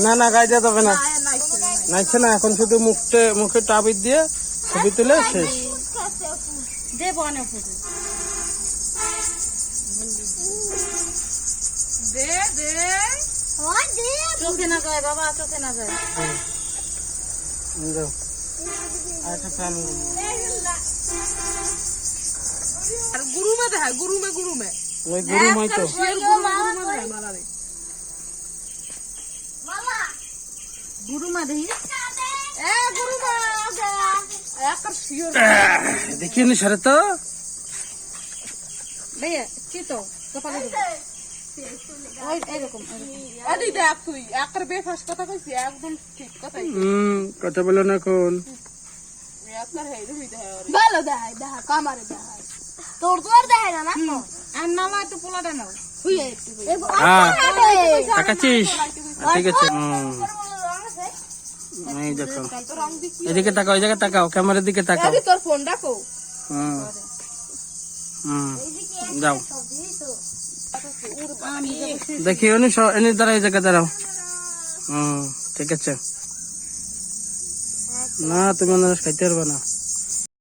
না না গায়ে দেওয়া যাবে না, নাইছে না, এখন শুধু মুখে টাবির দিয়ে ছবি তুলে শেষ। চোখে না যায় বাবা, চোখে না যায়। গুরুমে দেখা, গুরুমে গুরুমে ওই গরু মই তো গুরুমা দেখি দেখিনি সারে তো ভাইয়া চিতো কপালে দেবো। ওই এরকম আদি দেখ তুই একবার বেফাস কথা কইছি, একদম ঠিক কথাই। কথা বলো না এখন। একবার হেইরে হইতে হয় ওরে। ভালো দেখায়, দেখা কামারে দেখায়, তোর তো আর দেখায় না। না আর নামা একটু পোলাটা নাও। হুইয়া একটু তাকাচ্ছিস? ঠিক আছে। এই দেখো, এদিকে তাকাও, এই জায়গায় তাকাও, ক্যামেরার দিকে তাকাও। আদি তোর ফোন রাখো। যাও দেখি এনে দাঁড়াও, এই জায়গায় দাঁড়াও। ঠিক আছে। না তুমি খাইতে পারবে না।